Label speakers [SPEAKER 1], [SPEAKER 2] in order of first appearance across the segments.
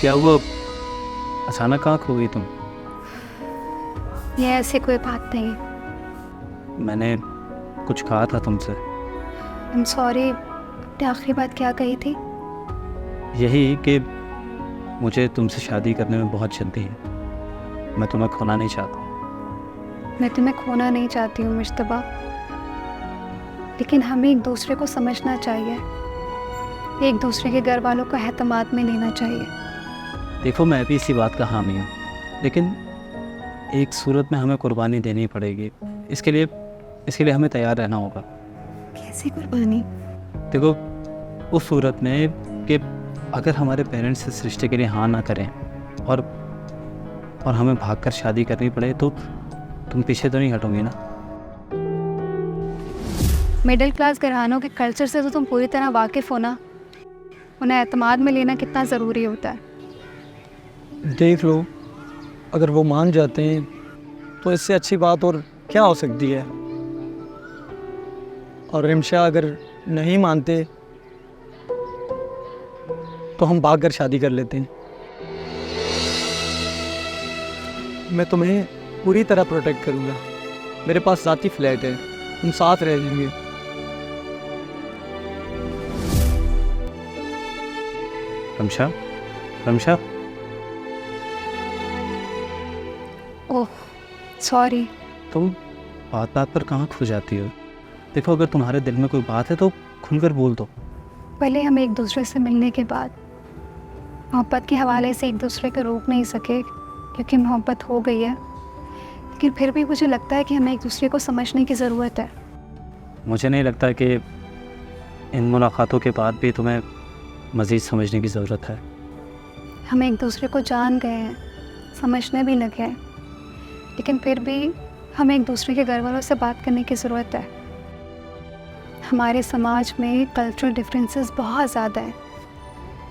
[SPEAKER 1] क्या हुआ, अचानक कहाँ खो गई तुम?
[SPEAKER 2] ये ऐसी कोई बात नहीं।
[SPEAKER 1] मैंने कुछ कहा था तुमसे।
[SPEAKER 2] I am sorry. अपनी आखिरी बात क्या कही थी?
[SPEAKER 1] यही कि मुझे तुमसे शादी करने में बहुत जल्दी है। मैं तुम्हें खोना नहीं चाहता।
[SPEAKER 2] मैं तुम्हें खोना नहीं चाहती हूँ मुश्तबा, लेकिन हमें एक दूसरे को समझना चाहिए, एक दूसरे के घर वालों का एहतमाद में लेना चाहिए।
[SPEAKER 1] देखो, मैं भी इसी बात का हामी हूँ, लेकिन एक सूरत में हमें कुर्बानी देनी पड़ेगी। इसके लिए हमें तैयार रहना होगा।
[SPEAKER 2] कैसी कुर्बानी?
[SPEAKER 1] देखो, उस सूरत में कि अगर हमारे पेरेंट्स इस रिश्ते के लिए हाँ ना करें और हमें भागकर शादी करनी पड़े, तो तुम पीछे तो नहीं हटोगी ना?
[SPEAKER 2] मिडिल क्लास घरानों के कल्चर से तो तुम पूरी तरह वाकिफ़ हो ना। उन्हें एतमाद में लेना कितना ज़रूरी होता है।
[SPEAKER 3] देख लो, अगर वो मान जाते हैं तो इससे अच्छी बात और क्या हो सकती है। और रिमशा अगर नहीं मानते तो हम भाग कर शादी कर लेते हैं। मैं तुम्हें पूरी तरह प्रोटेक्ट करूँगा। मेरे पास ज़ाती फ्लैट है, हम साथ रह लेंगे।
[SPEAKER 1] Ramsha, Ramsha,
[SPEAKER 2] oh sorry.
[SPEAKER 1] तुम बात बात पर कहाँ खो जाती हो? देखो, अगर तुम्हारे दिल में कोई बात है तो खुलकर बोल दो।
[SPEAKER 2] पहले हम एक दूसरे से मिलने के बाद मोहब्बत के हवाले से एक दूसरे को रोक नहीं सके, क्योंकि मोहब्बत हो गई है, लेकिन फिर भी मुझे लगता है कि हमें एक दूसरे को समझने की ज़रूरत है।
[SPEAKER 1] मुझे नहीं लगता कि इन मुलाकातों के बाद भी तुम्हें मज़ीद समझने की ज़रूरत है।
[SPEAKER 2] हम एक दूसरे को जान गए हैं, समझने भी लगे हैं, लेकिन फिर भी हमें एक दूसरे के घर वालों से बात करने की ज़रूरत है। हमारे समाज में कल्चरल डिफरेंसेस बहुत ज़्यादा हैं।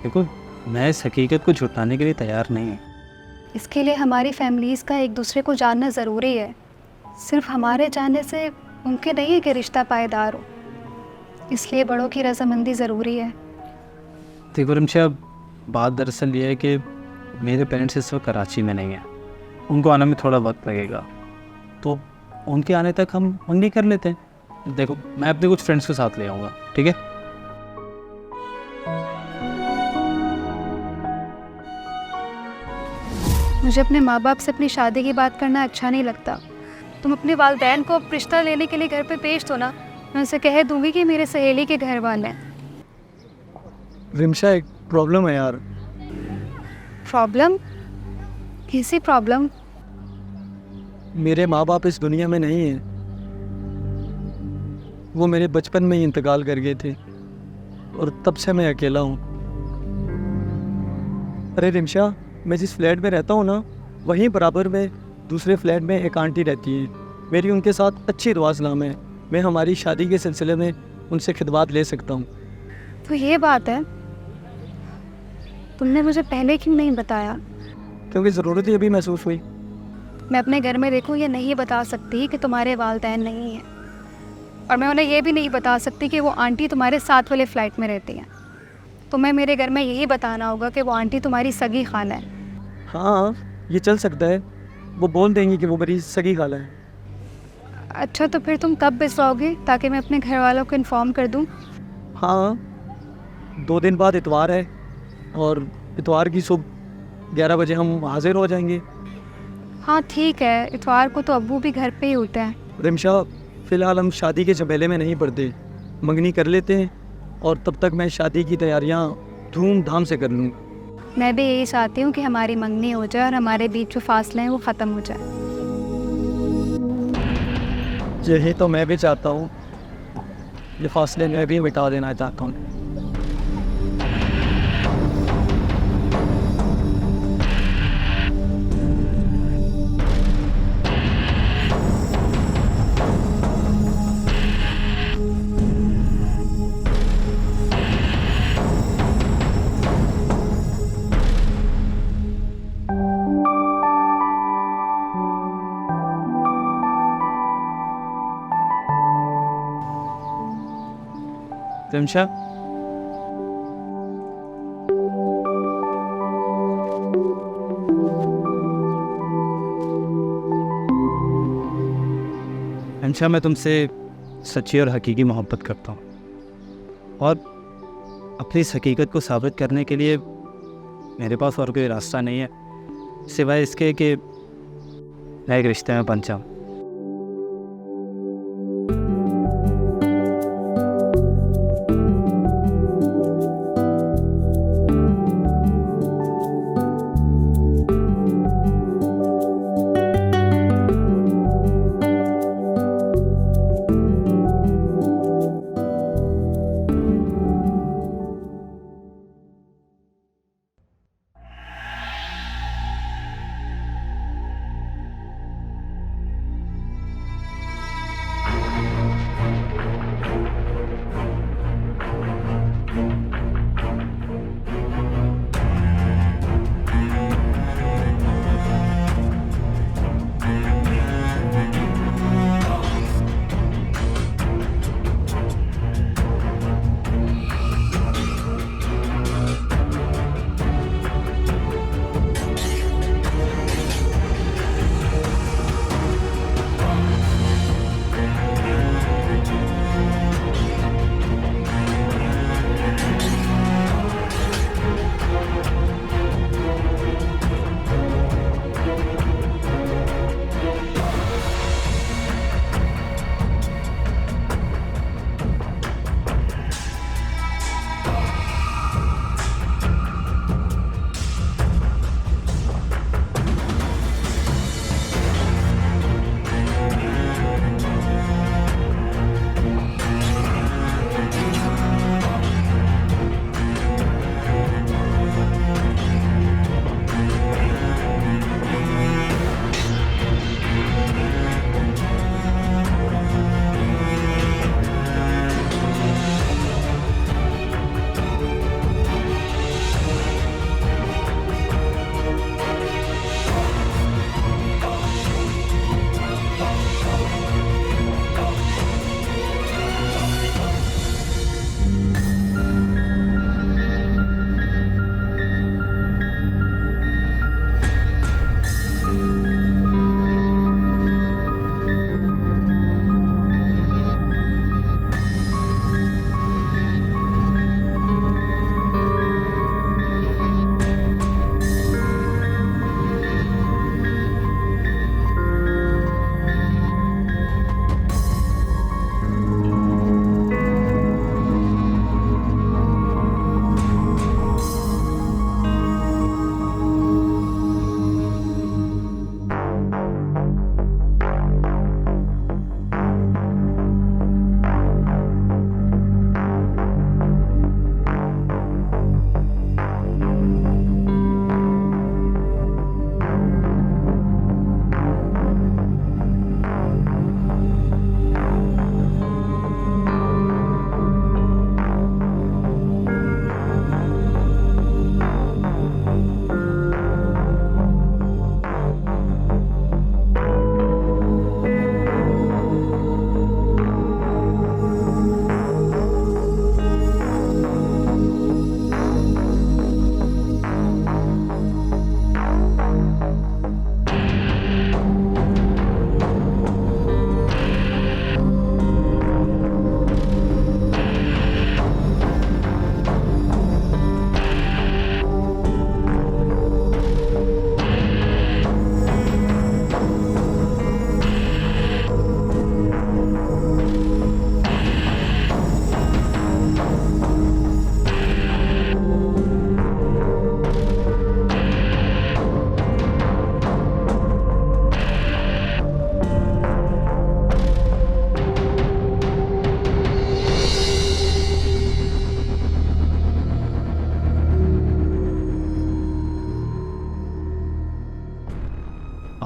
[SPEAKER 1] देखो, मैं इस हकीकत को झुटलाने के लिए तैयार नहीं हूँ।
[SPEAKER 2] इसके लिए हमारी फैमिलीज़ का एक दूसरे को जानना ज़रूरी है। सिर्फ हमारे जानने से मुमकिन नहीं है कि रिश्ता पायदार हो, इसलिए बड़ों की रजामंदी ज़रूरी है।
[SPEAKER 1] देखो रमशा, बात दरअसल ये है कि मेरे पेरेंट्स इस वक्त कराची में नहीं हैं। उनको आने में थोड़ा वक्त लगेगा, तो उनके आने तक हम मंगनी कर लेते हैं। देखो, मैं अपने कुछ फ्रेंड्स के साथ ले आऊँगा, ठीक है?
[SPEAKER 2] मुझे अपने माँ बाप से अपनी शादी की बात करना अच्छा नहीं लगता। तुम अपने वालिदैन को रिश्ता लेने के लिए घर पे भेज दो ना। मैं उनसे कह दूंगी कि मेरे सहेली के घर वाले हैं।
[SPEAKER 3] रिमशा, एक प्रॉब्लम है यार।
[SPEAKER 2] प्रॉब्लम? कैसी प्रॉब्लम?
[SPEAKER 3] मेरे माँ बाप इस दुनिया में नहीं हैं। वो मेरे बचपन में ही इंतकाल कर गए थे और तब से मैं अकेला हूँ। अरे रिमशा, मैं जिस फ्लैट में रहता हूँ ना, वहीं बराबर में दूसरे फ्लैट में एक आंटी रहती है। मेरी उनके साथ अच्छी रवाज़नाम है। मैं हमारी शादी के सिलसिले में उनसे खिदमत ले सकता हूँ।
[SPEAKER 2] तो ये बात है, तुमने मुझे पहले क्यों नहीं बताया?
[SPEAKER 3] क्योंकि ज़रूरत ही अभी महसूस हुई।
[SPEAKER 2] मैं अपने घर में देखूँ ये नहीं बता सकती कि तुम्हारे वालिदैन नहीं हैं, और मैं उन्हें ये भी नहीं बता सकती कि वो आंटी तुम्हारे साथ वाले फ़्लाइट में रहती हैं। तुम्हें मेरे घर में यही बताना होगा कि वो आंटी तुम्हारी सगी खाला है।
[SPEAKER 3] हाँ, ये चल सकता है। वो बोल देंगी कि वो मेरी सगी खाला है।
[SPEAKER 2] अच्छा, तो फिर तुम कब भिजवाओगे ताकि मैं अपने घर वालों को इन्फॉर्म कर दूँ?
[SPEAKER 3] हाँ, 2 दिन बाद इतवार है और इतवार की सुबह 11 बजे हम हाजिर हो जाएंगे।
[SPEAKER 2] हाँ ठीक है, इतवार को तो अब्बू भी घर पे ही होते हैं।
[SPEAKER 3] रिमशा, फ़िलहाल हम शादी के झमेले में नहीं पड़ते। मंगनी कर लेते हैं और तब तक मैं शादी की तैयारियां धूमधाम से कर लूँगा।
[SPEAKER 2] मैं भी यही चाहती हूँ कि हमारी मंगनी हो जाए और हमारे बीच जो फासले हैं वो ख़त्म हो जाए।
[SPEAKER 3] यही तो मैं भी चाहता हूँ। ये फासले मैं भी मिटा देना चाहता हूँ।
[SPEAKER 1] रमशा, मंशा, मैं तुमसे सच्ची और हकीकी मोहब्बत करता हूँ और अपनी इस हकीकत को साबित करने के लिए मेरे पास और कोई रास्ता नहीं है सिवाय इसके कि मैं एक रिश्ते में बन जाऊँ।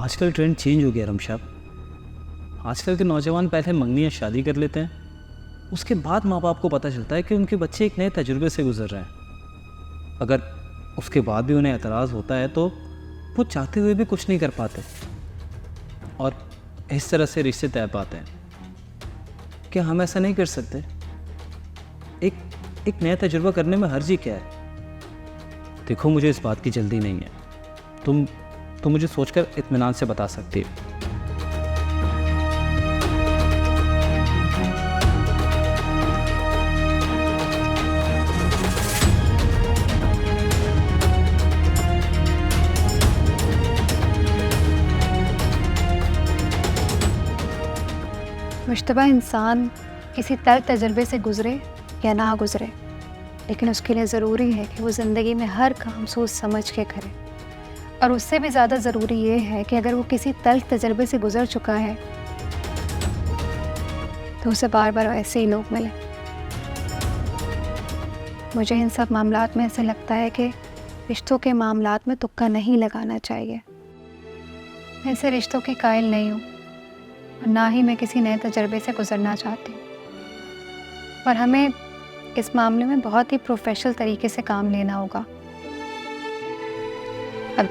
[SPEAKER 1] आजकल ट्रेंड चेंज हो गया रमशाब। आजकल के नौजवान पहले मंगनी या शादी कर लेते हैं, उसके बाद माँ बाप को पता चलता है कि उनके बच्चे एक नए तजुर्बे से गुजर रहे हैं। अगर उसके बाद भी उन्हें एतराज़ होता है तो वो चाहते हुए भी कुछ नहीं कर पाते और इस तरह से रिश्ते तय पाते हैं। क्या हम ऐसा नहीं कर सकते? एक नया तजुर्बा करने में हर्ज ही क्या है? देखो, मुझे इस बात की जल्दी नहीं है। तुम मुझे सोचकर इत्मीनान से बता सकती हो।
[SPEAKER 2] मुश्तबा इंसान किसी तल्ख तजर्बे से गुज़रे या ना गुज़रे, लेकिन उसके लिए ज़रूरी है कि वो ज़िंदगी में हर काम सोच समझ के करे। और उससे भी ज़्यादा ज़रूरी ये है कि अगर वो किसी तल्ख तजर्बे से गुज़र चुका है तो उसे बार बार ऐसे ही लोग मिले। मुझे इन सब मामलात में ऐसे लगता है कि रिश्तों के मामलात में तुक्का नहीं लगाना चाहिए। मैं ऐसे रिश्तों की कायल नहीं हूँ और ना ही मैं किसी नए तजर्बे से गुजरना चाहती हूँ, पर हमें इस मामले में बहुत ही प्रोफेशनल तरीके से काम लेना होगा। अब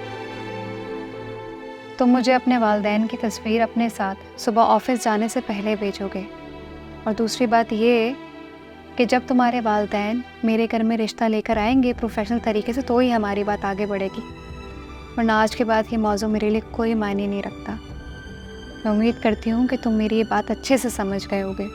[SPEAKER 2] तुम मुझे अपने वालिदैन की तस्वीर अपने साथ सुबह ऑफिस जाने से पहले भेजोगे, और दूसरी बात ये कि जब तुम्हारे वालिदैन मेरे घर में रिश्ता लेकर आएंगे प्रोफेशनल तरीके से, तो ही हमारी बात आगे बढ़ेगी, वरना आज के बाद ये मौजू मेरे लिए कोई मायने नहीं रखता। मैं उम्मीद करती हूँ कि तुम मेरी ये बात अच्छे से समझ गए होगे।